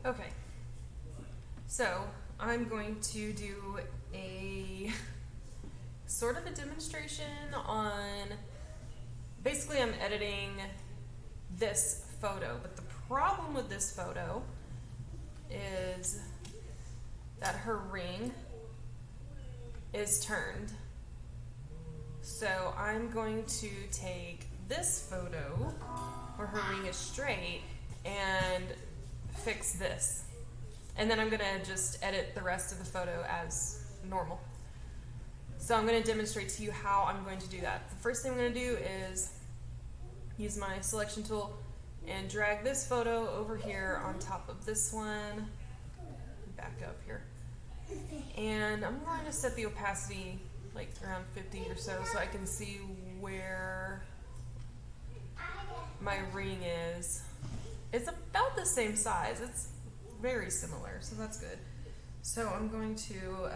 Okay, so I'm going to do a sort of a demonstration on, basically I'm editing this photo, but the problem with this photo is that her ring is turned. So I'm going to take this photo where her ring is straight and fix this. And then I'm gonna just edit the rest of the photo as normal. So I'm gonna demonstrate to you how I'm going to do that. The first thing I'm gonna do is use my selection tool and drag this photo over here on top of this one. Back up here. And I'm going to set the opacity like around 50 or so I can see where my ring is. It's about the same size. It's very similar, so that's good. So I'm going to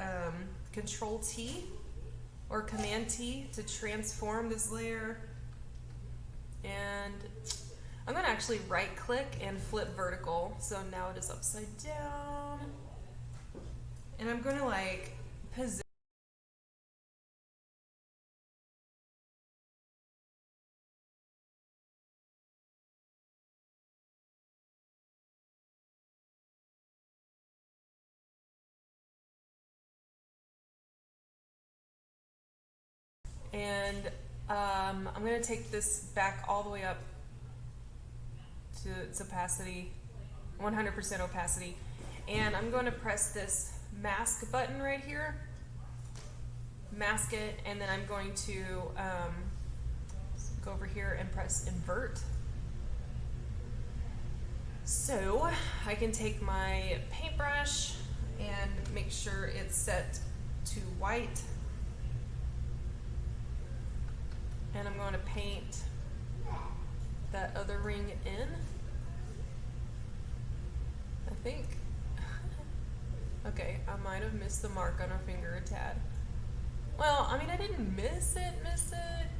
Control T or Command T to transform this layer, and I'm going to actually right click and flip vertical, so now it is upside down, and I'm going to like position and I'm going to take this back all the way up to its opacity, 100% opacity, and I'm going to press this mask button right here, mask it, and then I'm going to go over here and press invert. So I can take my paintbrush and make sure it's set to white, and I'm going to paint that other ring in, I think. Okay, I might have missed the mark on her finger a tad. Well, I mean, I didn't miss it,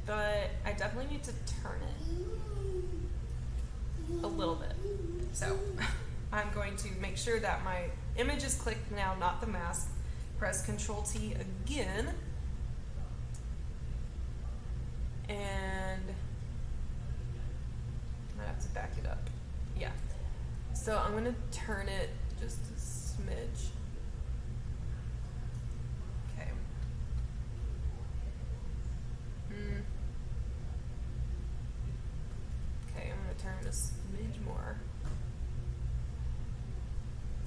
but I definitely need to turn it a little bit. So I'm going to make sure that my image is clicked now, not the mask. Press Control T again. And I have to back it up. Yeah. So I'm going to turn it just a smidge. Okay. Okay, I'm going to turn it a smidge more.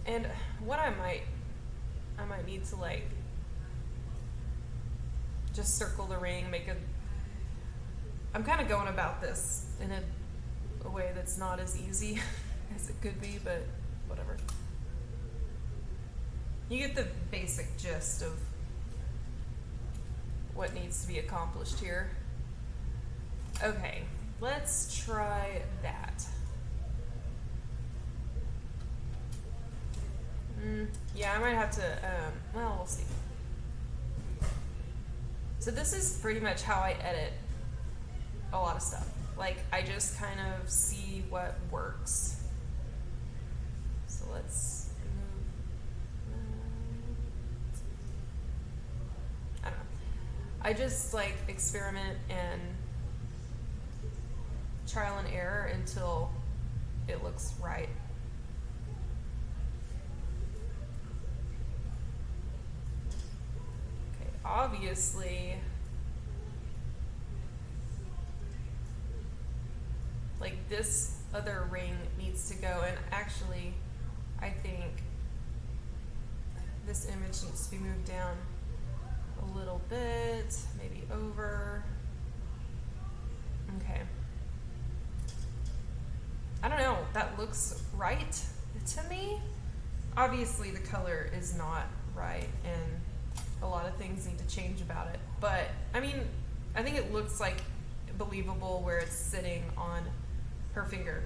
And what I might need to like just circle the ring, I'm kind of going about this in a way that's not as easy as it could be, but whatever. You get the basic gist of what needs to be accomplished here. Okay, let's try that. Yeah, I might have to, well, we'll see. So this is pretty much how I edit a lot of stuff. Like, I just kind of see what works. So let's move. I don't know. I just like experiment and trial and error until it looks right. Okay, obviously, like this other ring needs to go, and actually I think this image needs to be moved down a little bit, maybe over. Okay. I don't know, that looks right to me. Obviously the color is not right and a lot of things need to change about it, but I mean, I think it looks like believable where it's sitting on her finger.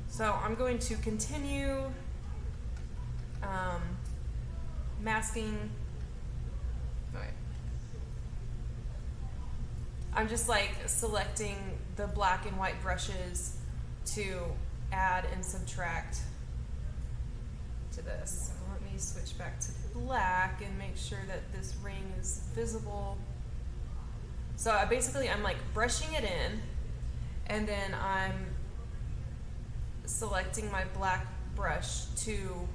So I'm going to continue masking. Okay. I'm just like selecting the black and white brushes to add and subtract to this. So let me switch back to black and make sure that this ring is visible. So I'm like brushing it in, and then I'm selecting my black brush to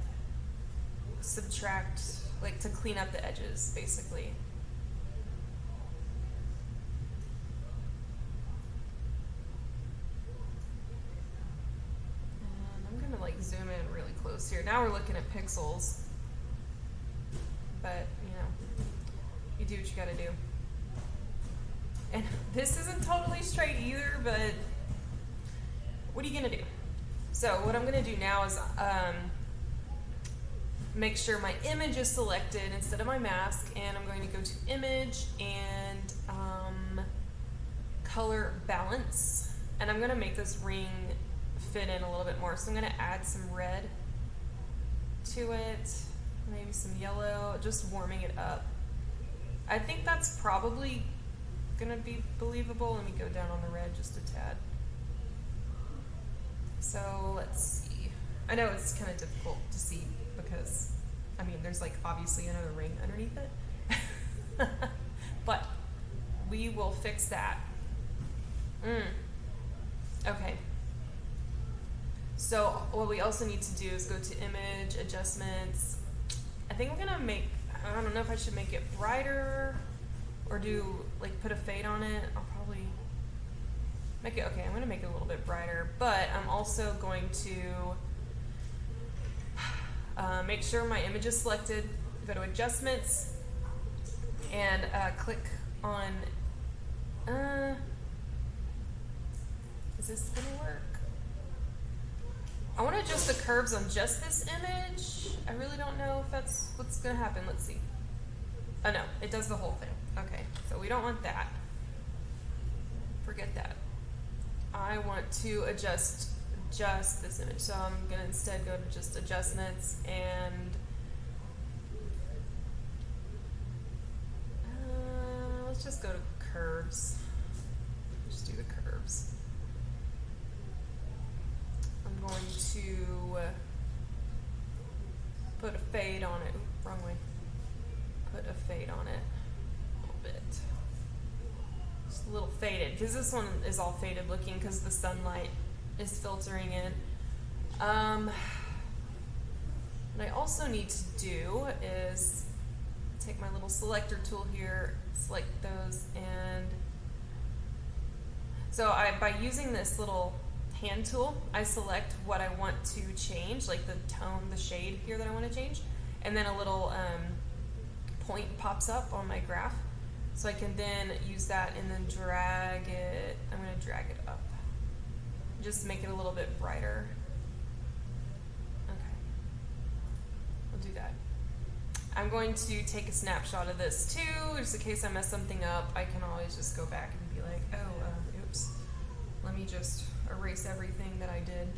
subtract, like to clean up the edges, basically. And I'm gonna like zoom in really close here. Now we're looking at pixels, but you know, you do what you gotta do. And this isn't totally straight either, but what are you gonna do? So what I'm gonna do now is make sure my image is selected instead of my mask, and I'm going to go to image and color balance, and I'm gonna make this ring fit in a little bit more. So I'm gonna add some red to it, maybe some yellow, just warming it up. I think that's probably gonna be believable. Let me go down on the red just a tad. So let's see. I know it's kind of difficult to see because, I mean, there's like obviously another ring underneath it. But we will fix that. Okay. So what we also need to do is go to image, adjustments. I think I'm gonna make, I don't know if I should make it brighter or do, like, put a fade on it. I'll probably make it, okay, I'm gonna make it a little bit brighter, but I'm also going to make sure my image is selected, go to adjustments, and click on, is this gonna work? I wanna adjust the curves on just this image. I really don't know if that's what's gonna happen. Let's see. Oh no, it does the whole thing. Okay, so we don't want that. Forget that. I want to adjust just this image. So I'm gonna instead go to just adjustments and let's just go to curves. Just do the curves. I'm going to put a fade on it. Ooh, wrong way. Put a fade on it a little bit. Just a little faded, because this one is all faded looking because the sunlight is filtering in. What I also need to do is take my little selector tool here, select those, and so by using this little hand tool, I select what I want to change, like the tone, the shade here that I want to change, and then a little point pops up on my graph. So I can then use that and then drag it. I'm going to drag it up. Just make it a little bit brighter. Okay. We'll do that. I'm going to take a snapshot of this too, just in case I mess something up. I can always just go back and be like, oh, oops. Let me just erase everything that I did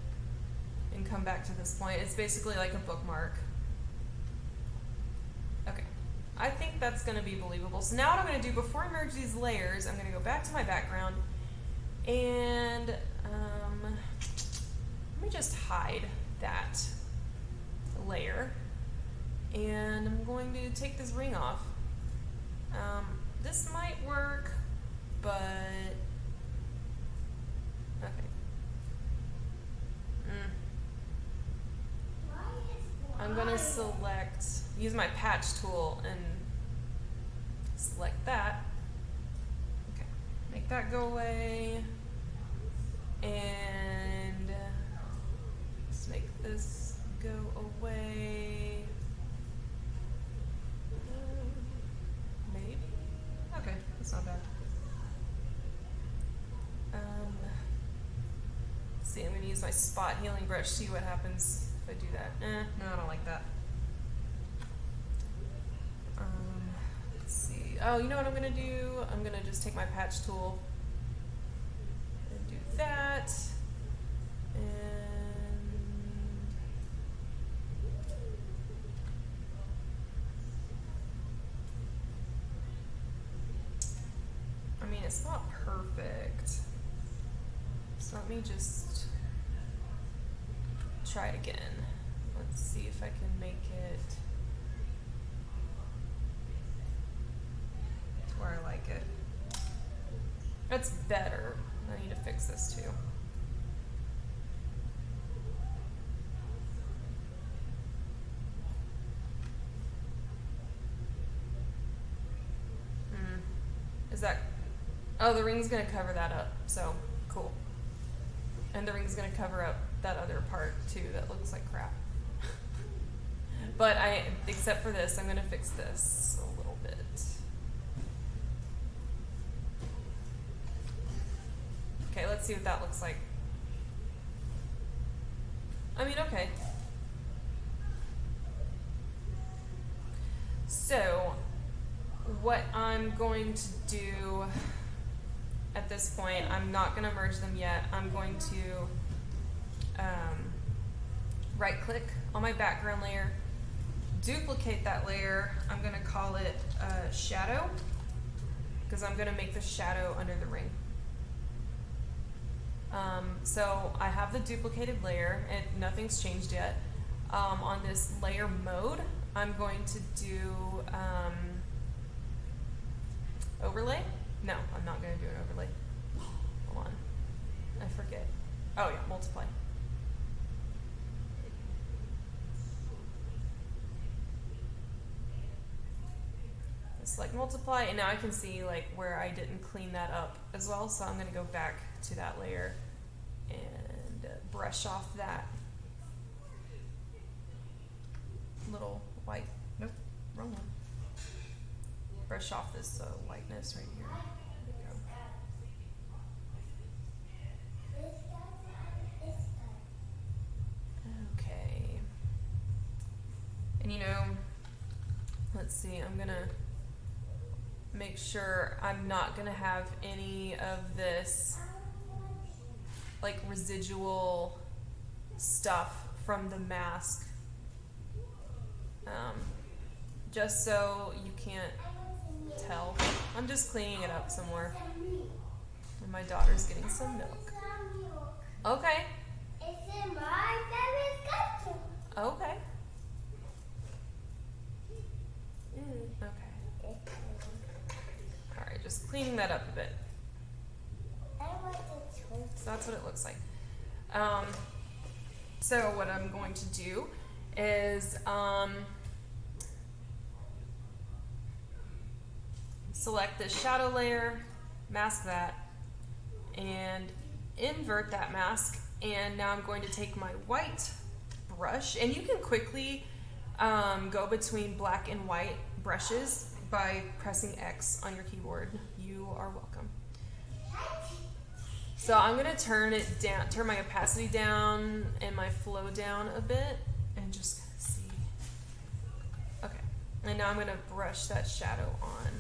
and come back to this point. It's basically like a bookmark. Okay. I think that's going to be believable. So now what I'm going to do, before I merge these layers, I'm going to go back to my background and let me just hide that layer. And I'm going to take this ring off. This might work, but okay. I'm going to use my patch tool and select that. Okay, make that go away. And let's make this go away. Maybe? Okay, that's not bad. Let's see, I'm going to use my spot healing brush, see what happens if I do that. No, I don't like that. Let's see. Oh, you know what I'm going to do? I'm going to just take my patch tool and do that. And I mean, it's not perfect. So let me just try it again. Let's Let's see if I can make it to where I like it. That's better. I need to fix this too. Is that, oh, the ring's gonna cover that up, so cool. And the ring's gonna cover up that other part too that looks like crap. But except for this, I'm gonna fix this a little bit. Okay, let's see what that looks like. I mean, okay. So, what I'm going to do at this point, I'm not going to merge them yet. I'm going to right click on my background layer, duplicate that layer. I'm going to call it shadow, because I'm going to make the shadow under the ring. So I have the duplicated layer and nothing's changed yet. On this layer mode, I'm going to do overlay. No, I'm not going to do an overlay. Hold on. I forget. Oh yeah, multiply. Select multiply, and now I can see like where I didn't clean that up as well, so I'm going to go back to that layer and brush off that little white, nope, wrong one. Brush off this whiteness right here. There we go. Okay. And you know, let's see, I'm going to make sure I'm not going to have any of this like residual stuff from the mask, just so you can't tell. I'm just cleaning it up some more. And my daughter's getting some milk. Okay. It's in my favorite country. Okay. Okay. Alright, just cleaning that up a bit. I want the chocolate. So that's what it looks like. So what I'm going to do is select this shadow layer, mask that, and invert that mask. And now I'm going to take my white brush, and you can quickly go between black and white brushes by pressing X on your keyboard. You are welcome. So I'm going to turn it down, turn my opacity down and my flow down a bit, and just kind of see. Okay, and now I'm going to brush that shadow on.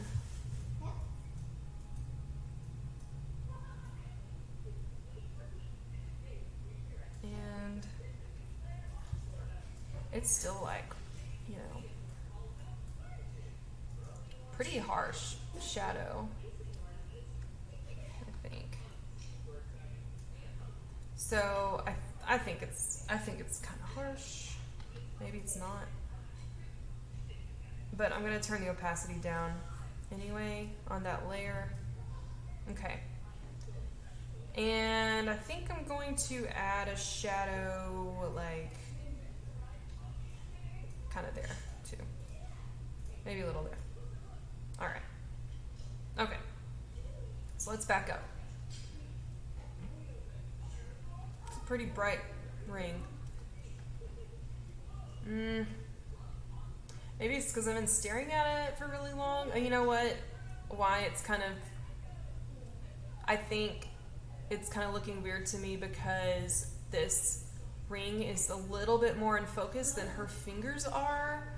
And it's still like, you know, pretty harsh shadow, I think. So I think it's kind of harsh. Maybe it's not. But I'm going to turn the opacity down anyway on that layer. Okay. And I think I'm going to add a shadow like kind of there too. Maybe a little there. All right. Okay. So let's back up. It's a pretty bright ring. Maybe it's because I've been staring at it for really long. You know what? Why it's kind of, I think it's kind of looking weird to me because this ring is a little bit more in focus than her fingers are.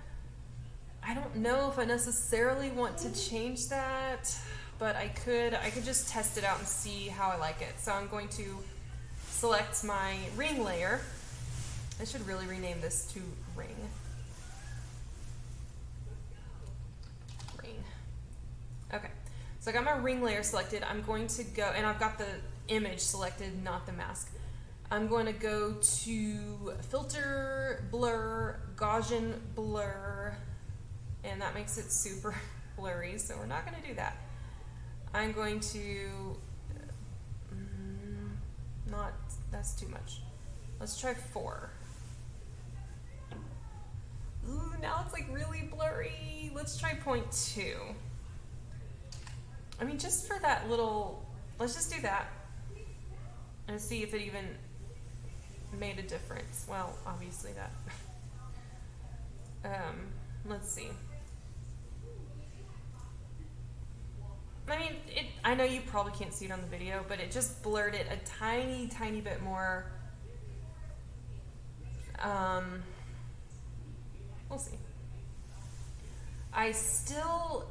I don't know if I necessarily want to change that, but I could just test it out and see how I like it. So I'm going to select my ring layer. I should really rename this to ring. Okay, so I got my ring layer selected. I'm going to go, and I've got the image selected, not the mask. I'm going to go to filter, blur, Gaussian blur, and that makes it super blurry, so we're not going to do that. I'm going to, that's too much. Let's try 4. Ooh, now it's like really blurry. Let's try 0.2. I mean, just for that little, let's just do that and see if it even made a difference. Well, obviously that. Let's see. I mean, I know you probably can't see it on the video, but it just blurred it a tiny, tiny bit more. We'll see. I still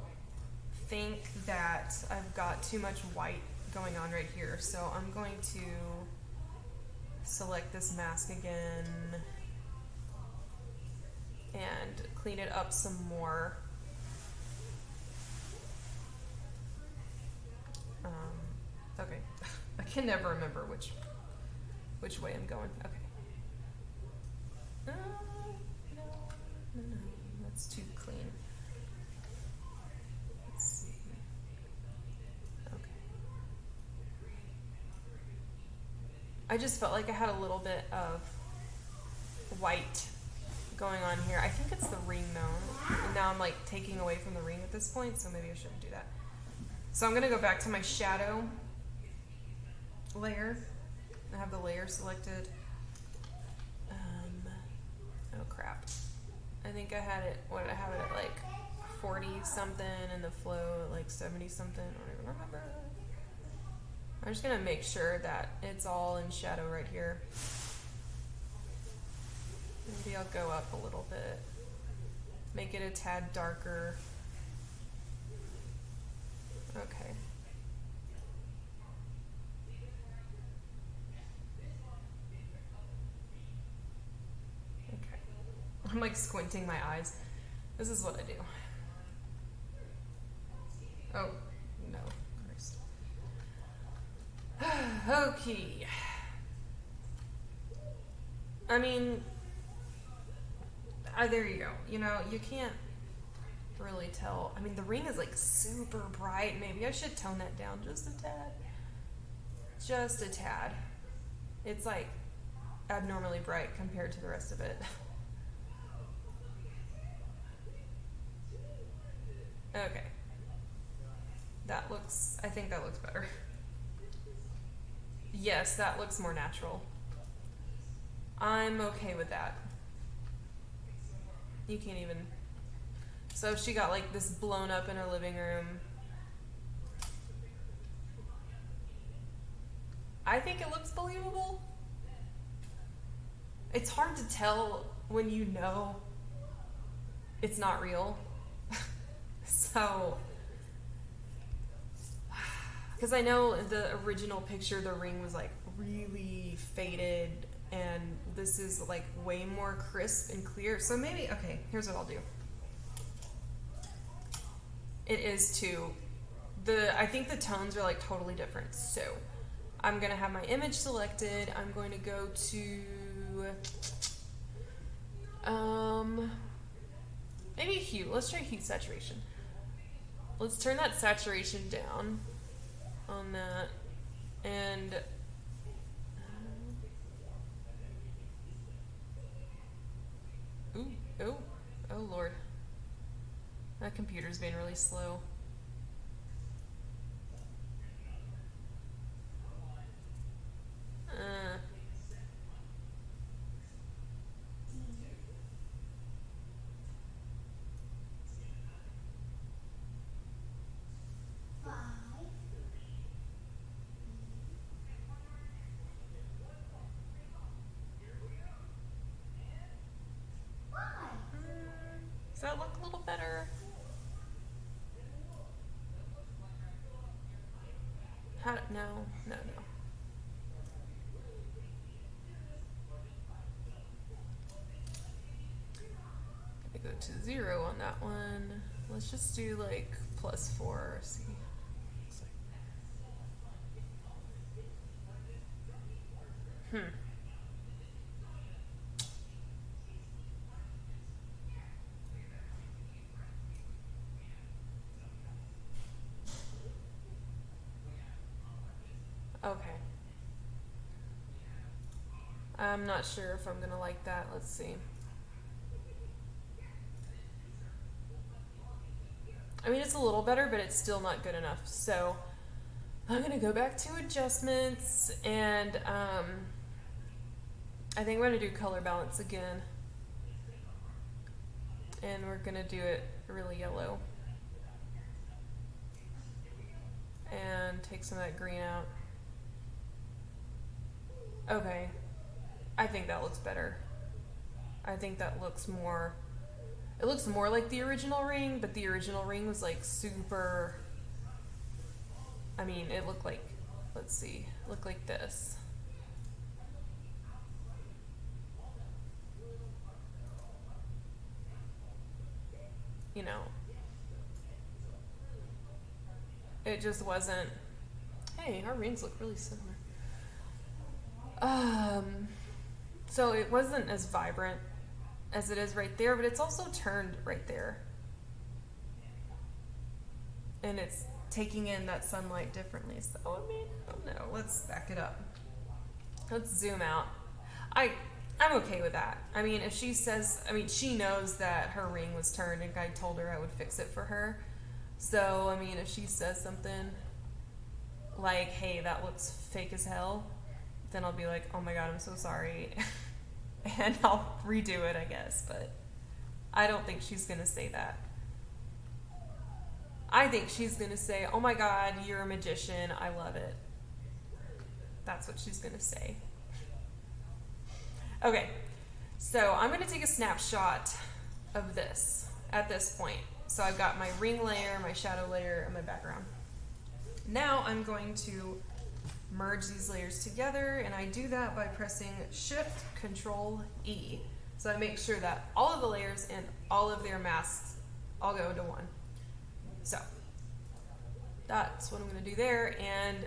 think that I've got too much white going on right here, so I'm going to select this mask again and clean it up some more. Okay, I can never remember which way I'm going. Okay. No, that's too clean. Let's see. Okay. I just felt like I had a little bit of white going on here. I think it's the ring though. And now I'm like taking away from the ring at this point, so maybe I shouldn't do that. So I'm gonna go back to my shadow layer. I have the layer selected. Oh crap. I think I had it, what did I have it at, like 40 something and the flow at like 70 something, I don't even remember. I'm just gonna make sure that it's all in shadow right here. Maybe I'll go up a little bit, make it a tad darker. Okay. Okay. I'm like squinting my eyes. This is what I do. Oh, no. Christ. Okay. I mean, there you go. You know, you can't really tell. I mean, the ring is like super bright. Maybe I should tone that down just a tad. Just a tad. It's like abnormally bright compared to the rest of it. Okay. That looks, I think that looks better. Yes, that looks more natural. I'm okay with that. You can't even. So she got like this blown up in her living room. I think it looks believable. It's hard to tell when you know it's not real. So, because I know the original picture, the ring was like really faded, and this is like way more crisp and clear. So maybe, okay, here's what I'll do. It is too. I think the tones are like totally different. So I'm gonna have my image selected. I'm going to go to maybe hue. Let's try hue saturation. Let's turn that saturation down on that, and oh Lord, that computer's being really slow. Does that look a little better? No. Gonna go to 0 on that one. Let's just do like +4. See. Okay. I'm not sure if I'm gonna like that. Let's see. I mean, it's a little better, but it's still not good enough. So I'm gonna go back to adjustments, and I think we're gonna do color balance again. And we're gonna do it really yellow. And take some of that green out. Okay. I think that looks better. I think that looks more... It looks more like the original ring, but the original ring was like super... I mean, it looked like... Let's see. It looked like this. You know. It just wasn't... Hey, our rings look really similar. So it wasn't as vibrant as it is right there, but it's also turned right there. And it's taking in that sunlight differently. So, I mean, I don't know. Let's back it up. Let's zoom out. I'm okay with that. I mean, if she says, I mean, she knows that her ring was turned and I told her I would fix it for her. So, I mean, if she says something like, hey, that looks fake as hell, then I'll be like, oh my god, I'm so sorry. And I'll redo it, I guess. But I don't think she's going to say that. I think she's going to say, oh my god, you're a magician. I love it. That's what she's going to say. Okay, so I'm going to take a snapshot of this at this point. So I've got my ring layer, my shadow layer, and my background. Now I'm going to merge these layers together, and I do that by pressing Shift Control E. So I make sure that all of the layers and all of their masks all go into one. So that's what I'm going to do there, and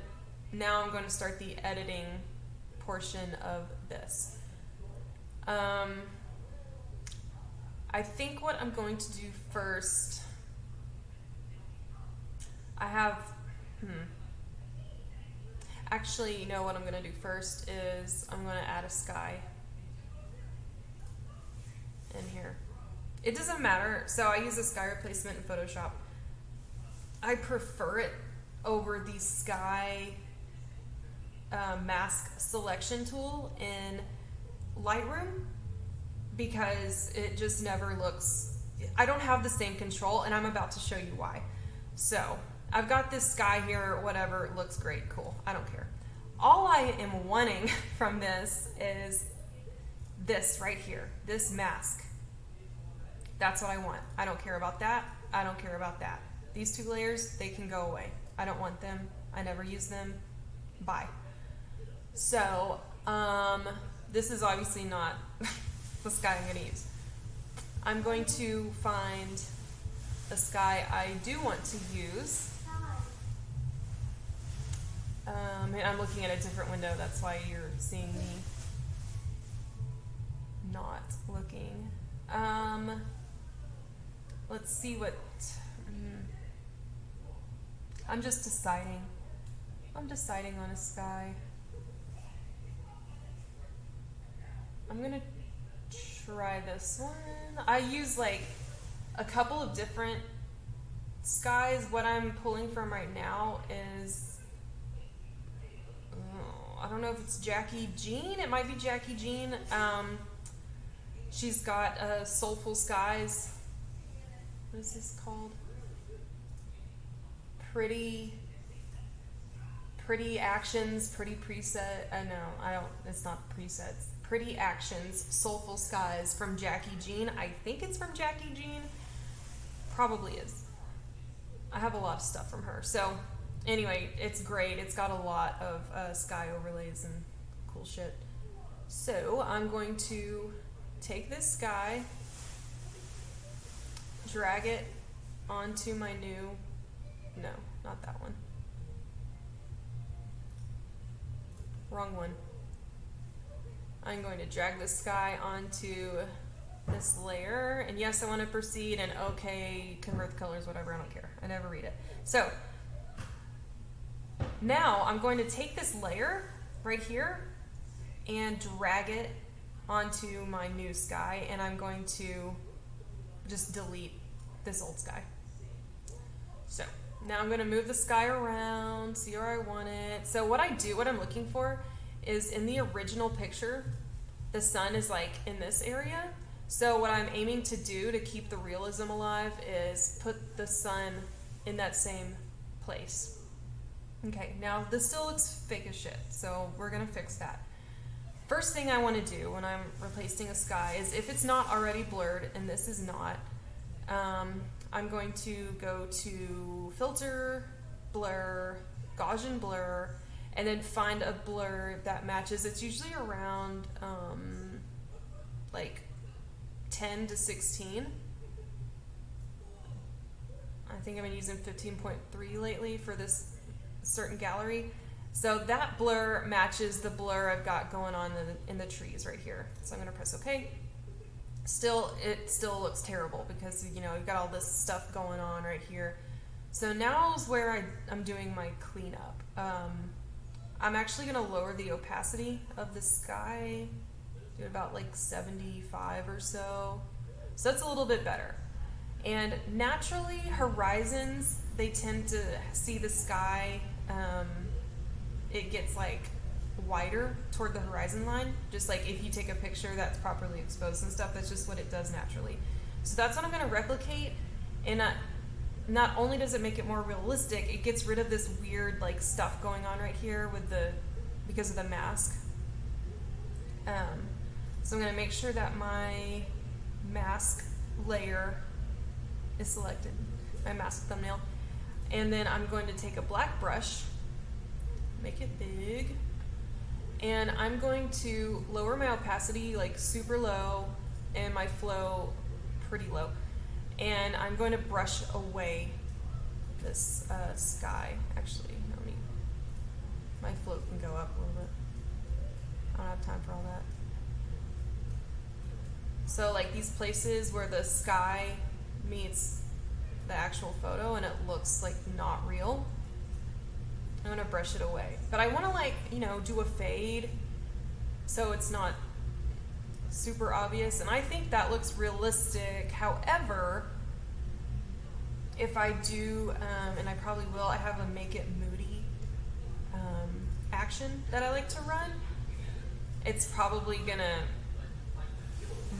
now I'm going to start the editing portion of this. I think what I'm going to do first, actually, you know what I'm going to do first is I'm going to add a sky in here. It doesn't matter. So I use a sky replacement in Photoshop. I prefer it over the sky mask selection tool in Lightroom because it just never looks... I don't have the same control, and I'm about to show you why. So I've got this sky here, whatever, it looks great, cool, I don't care. All I am wanting from this is this right here, this mask. That's what I want. I don't care about that, I don't care about that. These two layers, they can go away. I don't want them, I never use them, bye. So, this is obviously not the sky I'm gonna use. I'm going to find a sky I do want to use. And I'm looking at a different window, that's why you're seeing me not looking. Let's see what... I'm just deciding. I'm deciding on a sky. I'm gonna try this one. I use like a couple of different skies. What I'm pulling from right now is, I don't know if it's Jackie Jean. It might be Jackie Jean. She's got Soulful Skies. What is this called? Pretty Actions, Pretty Preset. No, I don't. It's not presets. Pretty Actions, Soulful Skies from Jackie Jean. I think it's from Jackie Jean. Probably is. I have a lot of stuff from her. So anyway, it's great. It's got a lot of sky overlays and cool shit. So I'm going to take this sky, drag it onto my new, no, not that one. Wrong one. I'm going to drag this sky onto this layer, and yes, I want to proceed, and okay, convert the colors, whatever, I don't care. I never read it. So, now I'm going to take this layer right here and drag it onto my new sky, and I'm going to just delete this old sky. So now I'm going to move the sky around, see where I want it. So what I'm looking for is in the original picture, the sun is like in this area. So what I'm aiming to do to keep the realism alive is put the sun in that same place. Okay, now this still looks fake as shit, so we're gonna fix that. First thing I want to do when I'm replacing a sky is, if it's not already blurred, and this is not, I'm going to go to Filter, Blur, Gaussian Blur, and then find a blur that matches. It's usually around like 10 to 16. I think I've been using 15.3 lately for this certain gallery. So that blur matches the blur I've got going on in the trees right here. So I'm going to press OK. It still looks terrible because, you know, you've got all this stuff going on right here. So now is where I'm doing my cleanup. I'm actually going to lower the opacity of the sky to about like 75 or so. So that's a little bit better. And naturally, horizons, they tend to see the sky, it gets like wider toward the horizon line. Just like if you take a picture that's properly exposed and stuff, that's just what it does naturally. So that's what I'm going to replicate. And not only does it make it more realistic, it gets rid of this weird like stuff going on right here with because of the mask. So I'm going to make sure that my mask layer is selected, my mask thumbnail. And then I'm going to take a black brush, make it big, and I'm going to lower my opacity like super low and my flow pretty low. And I'm going to brush away this sky. Actually, my flow can go up a little bit. I don't have time for all that. So like these places where the sky meets the actual photo and it looks like not real, I'm gonna brush it away. But I wanna like, do a fade so it's not super obvious, and I think that looks realistic. However, if I do, and I probably will, I have a make it moody action that I like to run. It's probably gonna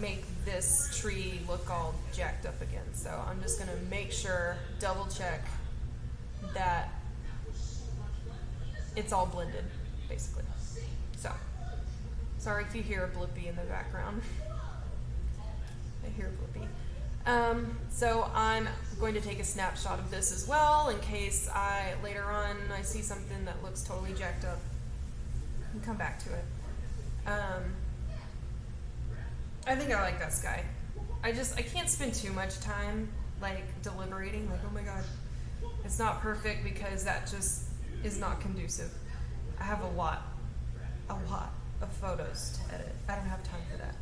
make this tree look all jacked up again. So I'm just gonna make sure, double check that it's all blended, basically. So, sorry if you hear a blippy in the background. I hear a blippy. So I'm going to take a snapshot of this as well in case later on I see something that looks totally jacked up and come back to it. I think I like that sky. I can't spend too much time like deliberating, like, oh my god, it's not perfect, because that just is not conducive. I have a lot of photos to edit. I don't have time for that.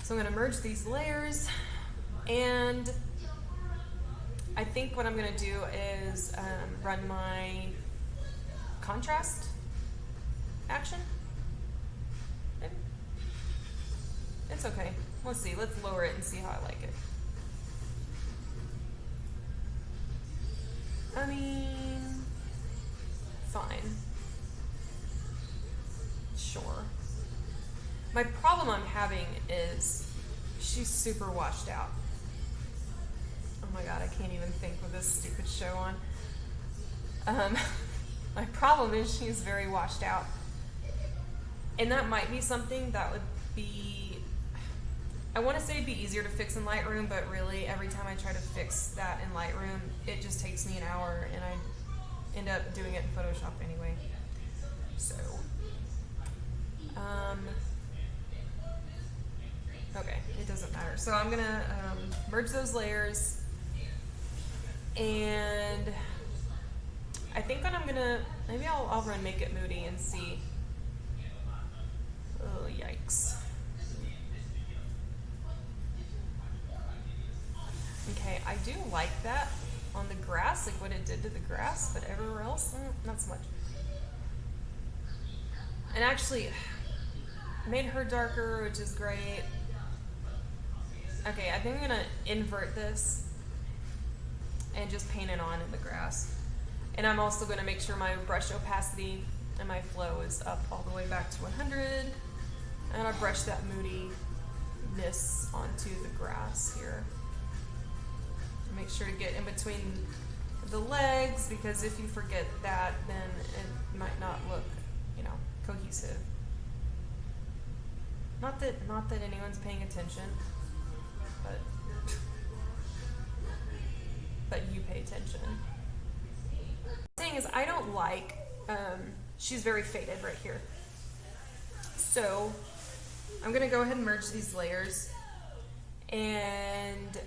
So I'm gonna merge these layers, and I think what I'm gonna do is run my contrast action. It's okay. Let's see. Let's lower it and see how I like it. I mean, fine. Sure. My problem I'm having is she's super washed out. Oh my god, I can't even think with this stupid show on. My problem is she's very washed out. And that might be something that would be, I want to say it'd be easier to fix in Lightroom, but really every time I try to fix that in Lightroom, it just takes me an hour, and I end up doing it in Photoshop anyway. So, okay, it doesn't matter. So I'm gonna merge those layers, and I think what I'm gonna, maybe I'll run Make It Moody and see. Oh, yikes. Okay, I do like that on the grass, like what it did to the grass, but everywhere else, not so much. And actually, made her darker, which is great. Okay, I think I'm gonna invert this and just paint it on in the grass. And I'm also gonna make sure my brush opacity and my flow is up all the way back to 100. I'm gonna brush that moodiness onto the grass here. Make sure to get in between the legs, because if you forget that, then it might not look, cohesive. Not that anyone's paying attention, but you pay attention. The thing is, I don't like, she's very faded right here. So I'm gonna go ahead and merge these layers, and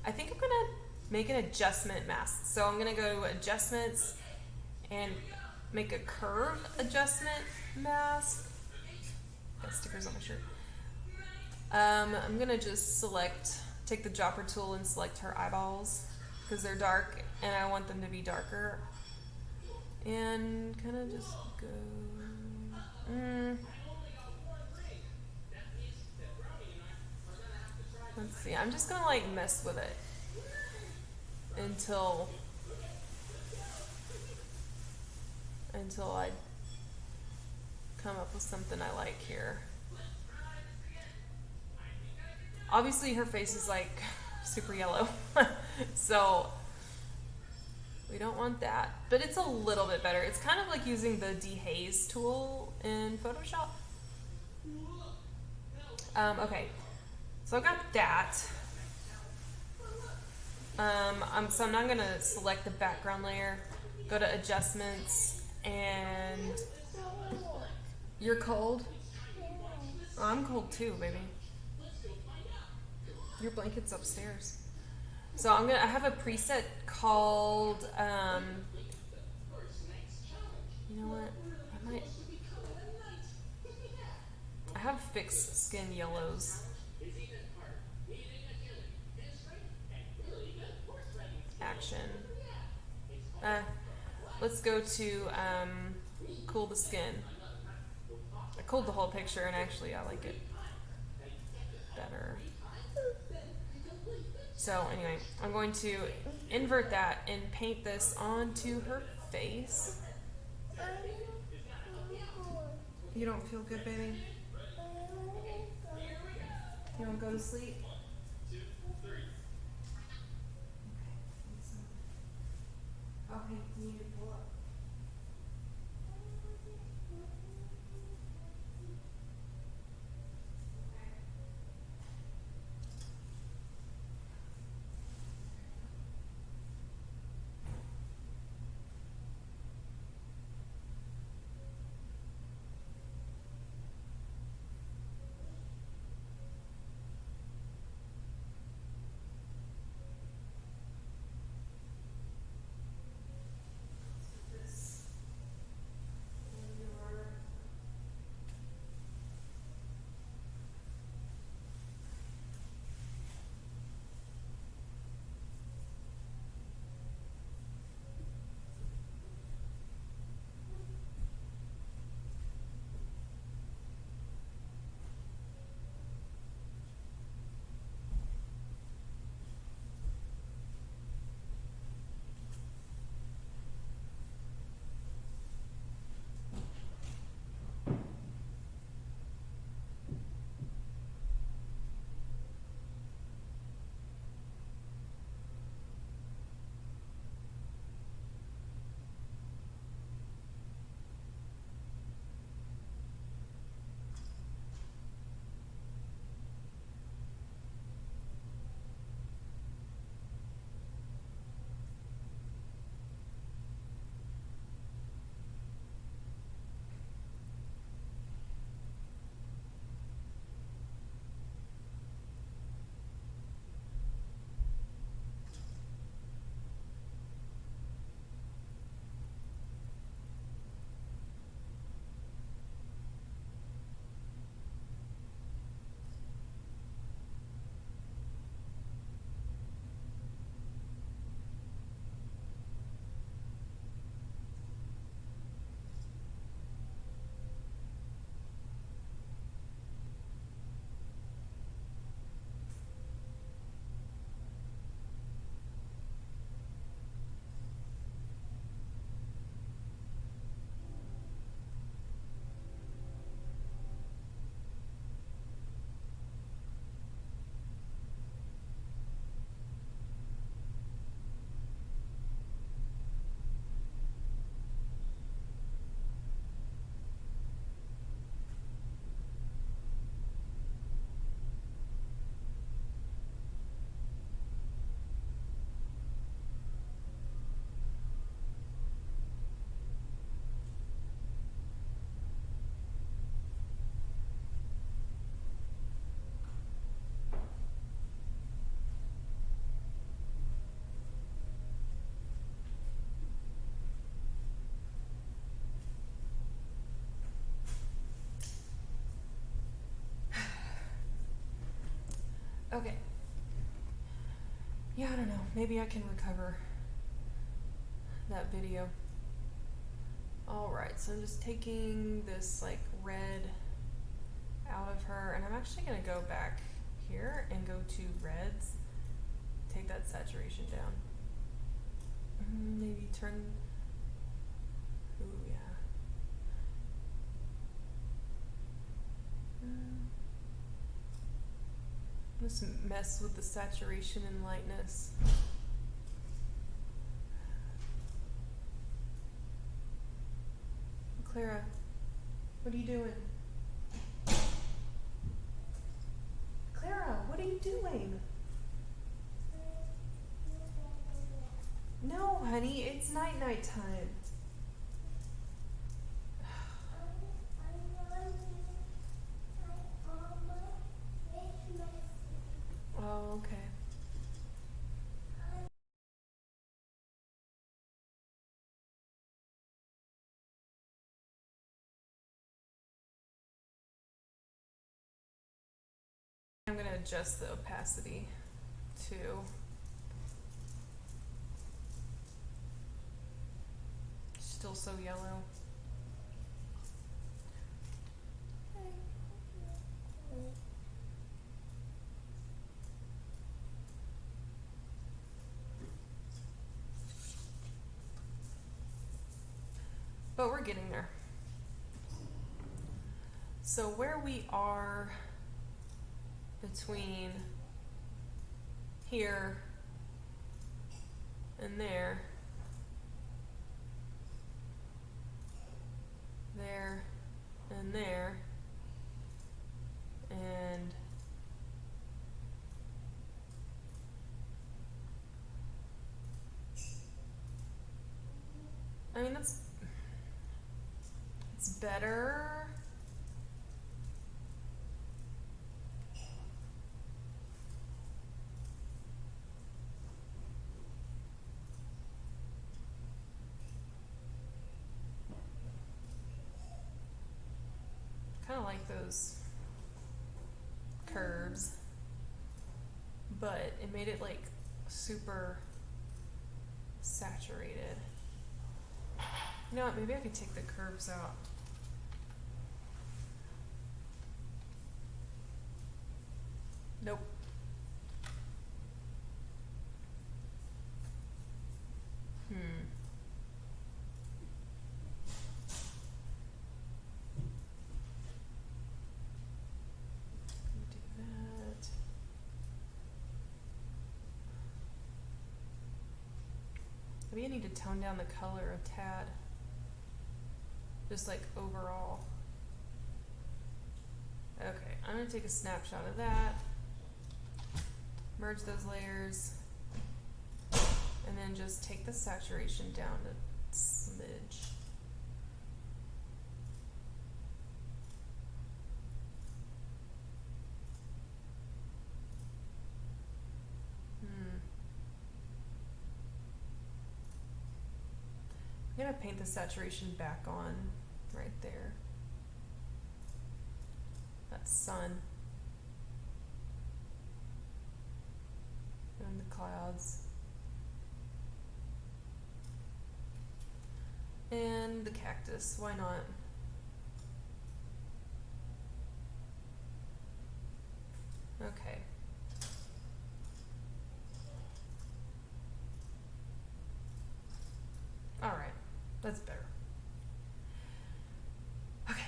I think I'm gonna make an adjustment mask. So I'm gonna go adjustments and make a curve adjustment mask. Got stickers on my shirt. I'm gonna just take the dropper tool and select her eyeballs because they're dark and I want them to be darker. And kind of just go. Let's see. I'm just gonna mess with it until I come up with something I like here. Obviously her face is super yellow, so we don't want that, but it's a little bit better. It's kind of like using the dehaze tool in Photoshop. Okay, so I've got that. So now I'm gonna select the background layer, go to adjustments, and you're cold? Oh, I'm cold too, baby. Your blanket's upstairs. So I have a preset called, you know what? I have fixed skin yellows. Action. Let's go to cool the skin. I cooled the whole picture, and actually I like it better. So anyway, I'm going to invert that and paint this onto her face. You don't feel good, baby? You want to go to sleep? Okay, you need to pull up. Okay. Yeah, I don't know. Maybe I can recover that video. Alright, so I'm just taking this like red out of her, and I'm actually going to go back here and go to reds. Take that saturation down. Maybe turn. Ooh, yeah. Let's mess with the saturation and lightness. Clara, what are you doing? Clara, what are you doing? No, honey, it's night time. Oh, okay. I'm gonna adjust the opacity too. Still so yellow. But we're getting there. So where we are between here and there, and there, and I mean it's better. Kind of like those curves, but it made it like super saturated. You know what, maybe I could take the curves out. Nope. Do that. Maybe I need to tone down the color a tad. Just like overall. Okay, I'm gonna take a snapshot of that. Merge those layers. And then just take the saturation down a smidge. I'm gonna paint the saturation back on right there. That sun. And the clouds. And the cactus, why not? Okay. Alright, that's better. Okay,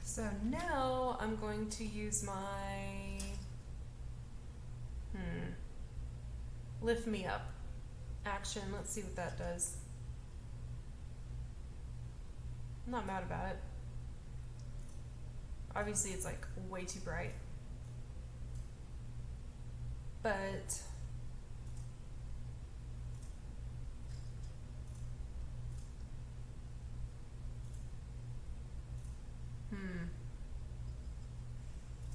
so now I'm going to use my lift me up action. Let's see what that does. I'm not mad about it. Obviously it's like way too bright. But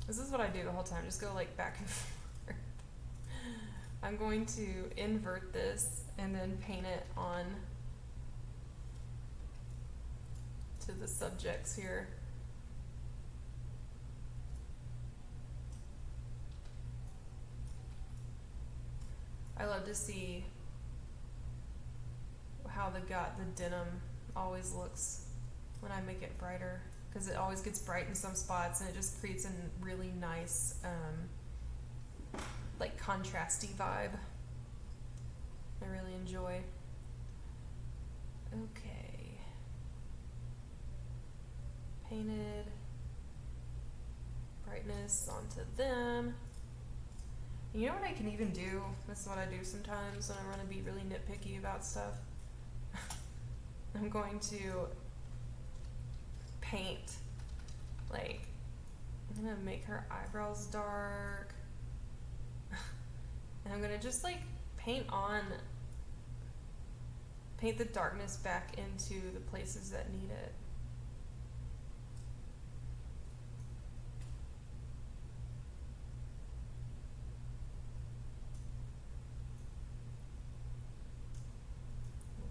this is what I do the whole time. Just go like back and forth. I'm going to invert this and then paint it on to the subjects here. love to see how the denim always looks when I make it brighter, because it always gets bright in some spots and it just creates a really nice like contrasty vibe. I really enjoy. Okay. Painted brightness onto them. You know what I can even do? This is what I do sometimes when I want to be really nitpicky about stuff. I'm going to paint, like, I'm gonna make her eyebrows dark. And I'm gonna just like paint the darkness back into the places that need it.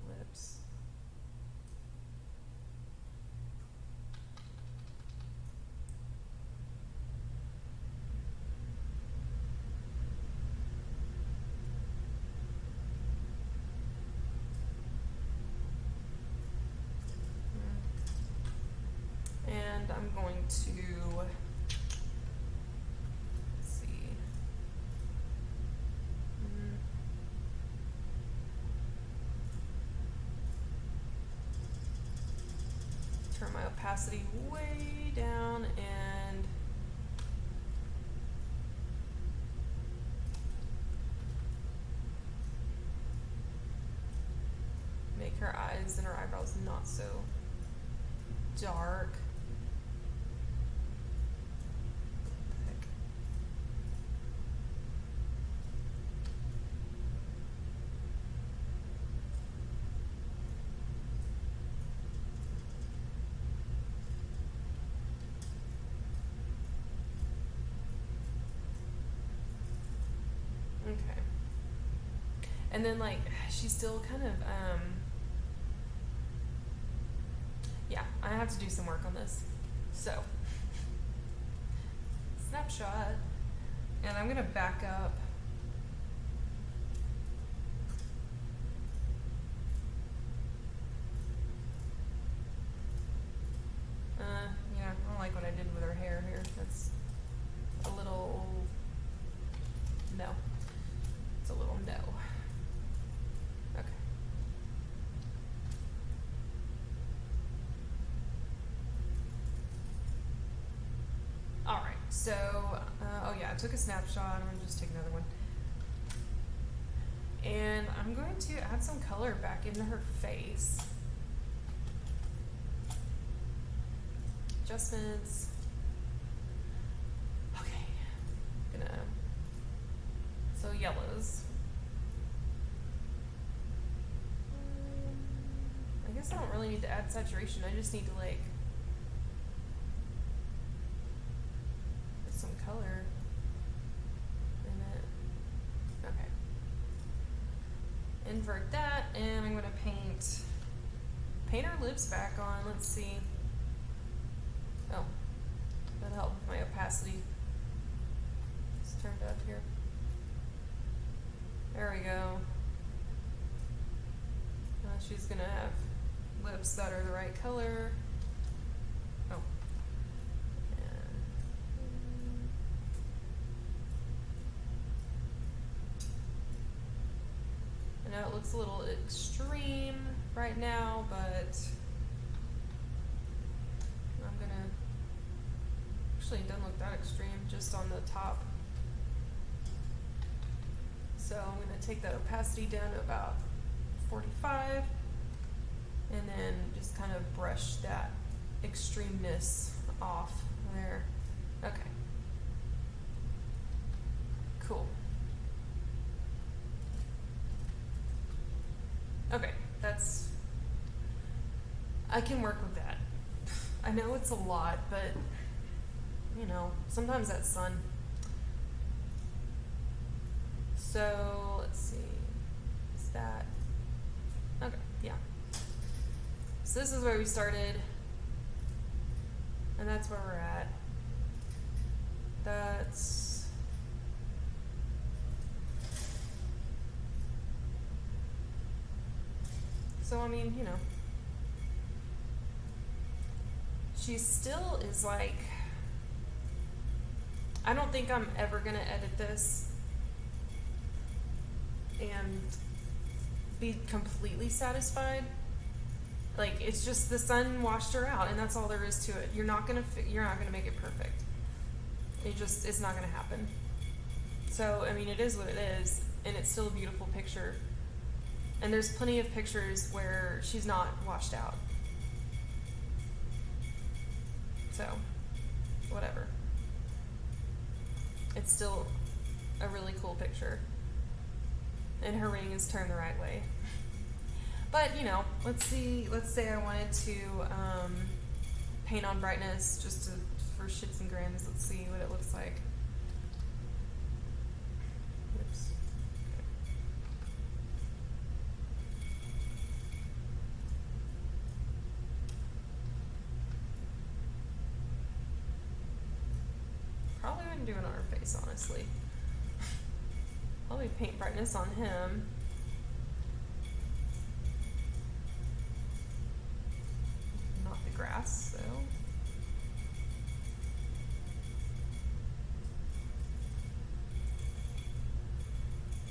Lips. And I'm going to, let's see, turn my opacity way down and make her eyes and her eyebrows not so dark. Okay. And then like she's still kind of yeah, I have to do some work on this. So snapshot, and I'm gonna back up. Yeah, I don't like what I did with her hair here. That's a little no. It's a little no. Okay. Alright, so, oh yeah, I took a snapshot. I'm gonna just take another one. And I'm going to add some color back into her face. Adjustments. Okay. So yellows. I guess I don't really need to add saturation. I just need to like put some color in it. Okay. Invert that, and I'm gonna paint her lips back on. Let's see. Oh, that helped with my opacity. It's turned up here. There we go. She's gonna have lips that are the right color. Oh. I know it looks a little extreme right now, but I'm gonna, actually it doesn't look that extreme, just on the top. So I'm gonna take that opacity down to about 45, and then just kind of brush that extremeness off there. Okay. Cool. Okay, I can work with that. I know it's a lot, but you know, sometimes that's fun. So let's see, is that, okay, yeah. So this is where we started, and that's where we're at. That's So, I mean, you know, she still is like, I don't think I'm ever going to edit this and be completely satisfied. Like, it's just the sun washed her out, and that's all there is to it. You're not gonna make it perfect. It's not gonna happen. So, I mean, it is what it is, and it's still a beautiful picture. And there's plenty of pictures where she's not washed out. So, whatever. It's still a really cool picture. And her ring is turned the right way. But, you know, let's say I wanted to paint on brightness just for shits and grins. Let's see what it looks like. Oops. Probably wouldn't do it on her face, honestly. Probably paint brightness on him. Not the grass, though.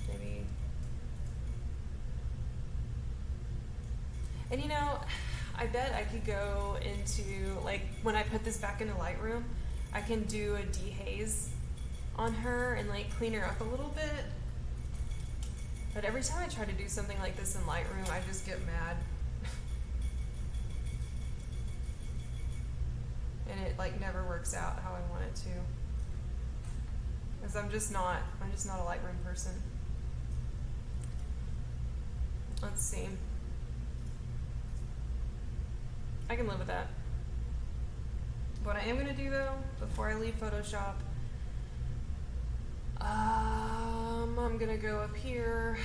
Maybe. And you know, I bet I could go into, like, when I put this back into Lightroom, I can do a dehaze on her and, like, clean her up a little bit. But every time I try to do something like this in Lightroom, I just get mad. And it, like, never works out how I want it to. Because I'm just not a Lightroom person. Let's see. I can live with that. What I am going to do, though, before I leave Photoshop, I'm going to go up here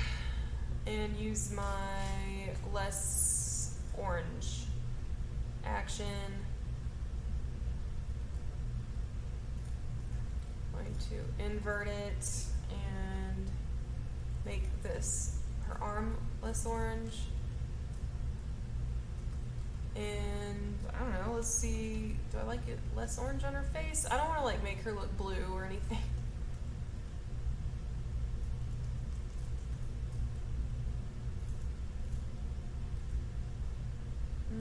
and use my less orange action. I'm going to invert it and make this, her arm, less orange. And I don't know, let's see, do I like it less orange on her face? I don't want to, like, make her look blue or anything. I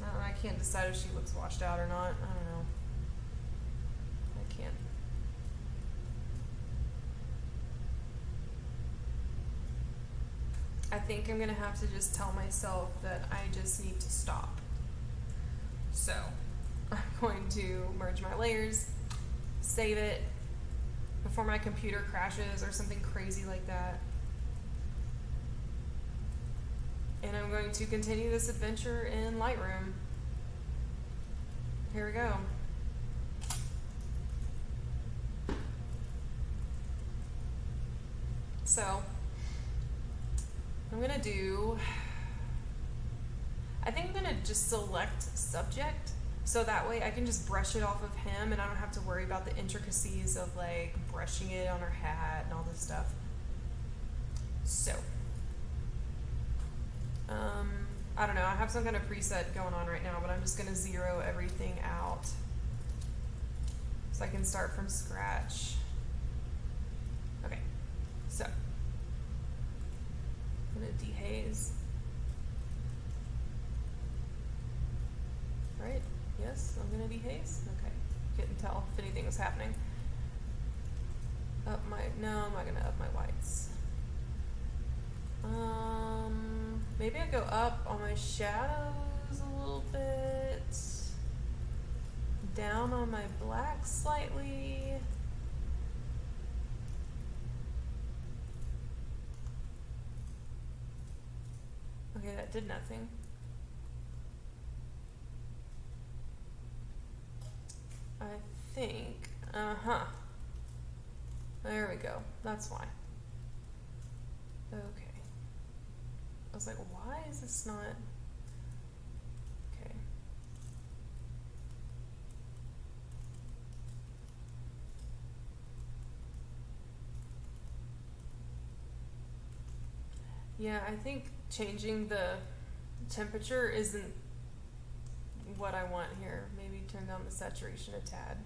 don't know, I can't decide if she looks washed out or not. I don't know. I can't. I think I'm gonna have to just tell myself that I just need to stop. So, I'm going to merge my layers, save it before my computer crashes or something crazy like that. And I'm going to continue this adventure in Lightroom. Here we go. So, I'm gonna do, I think I'm gonna just select subject, so that way I can just brush it off of him and I don't have to worry about the intricacies of, like, brushing it on her hat and all this stuff. So, I don't know, I have some kind of preset going on right now, but I'm just gonna zero everything out so I can start from scratch. Okay, so I'm gonna dehaze. Right? Yes, I'm gonna dehaze. Okay. Couldn't tell if anything was happening. No, I'm not gonna up my whites. Maybe I go up on my shadows a little bit. Down on my black slightly. Okay, that did nothing. I think, there we go. That's why. Okay. I was like, why is this not? Okay. Yeah, I think changing the temperature isn't what I want here. Maybe turn down the saturation a tad.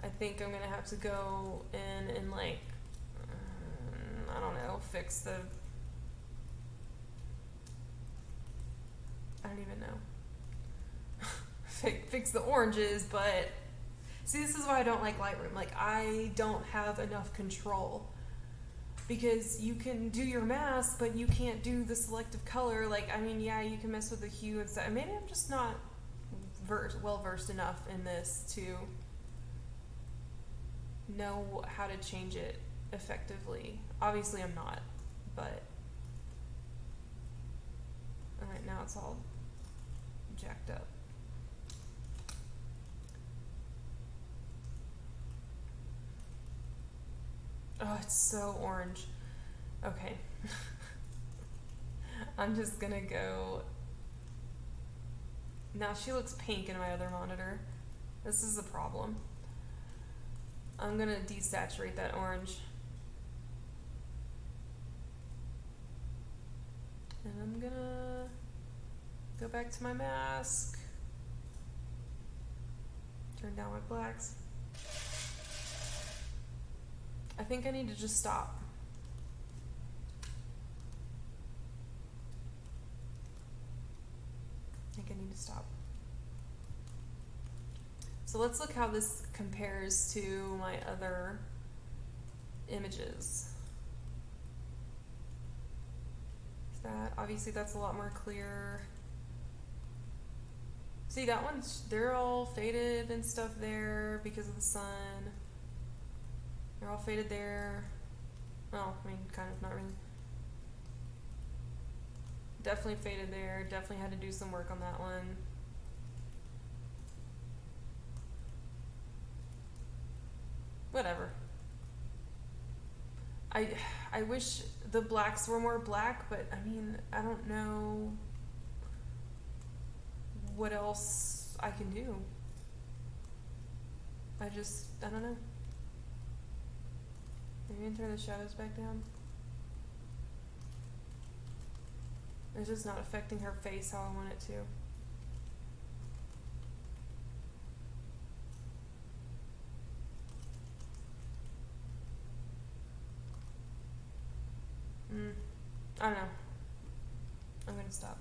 I think I'm gonna have to go in and like, I don't know, fix the, I don't even know. Fix the oranges, but see, this is why I don't like Lightroom. Like, I don't have enough control. Because you can do your mask, but you can't do the selective color. Like, I mean, yeah, you can mess with the hue and stuff. Maybe I'm just not well versed enough in this to know how to change it effectively. Obviously, I'm not, but alright, now it's all jacked up. Oh, it's so orange. Okay. I'm just gonna go. Now she looks pink in my other monitor. This is a problem. I'm gonna desaturate that orange. And I'm gonna go back to my mask. Turn down my blacks. I think I need to just stop. I think I need to stop. So let's look how this compares to my other images. That obviously that's a lot more clear. See, that one's, they're all faded and stuff there because of the sun. They're all faded there. Oh, I mean, kind of, not really. Definitely faded there. Definitely had to do some work on that one. Whatever. I wish the blacks were more black, but I mean, I don't know what else I can do. I don't know. Maybe I can turn the shadows back down. It's just not affecting her face how I want it to. I don't know. I'm gonna stop.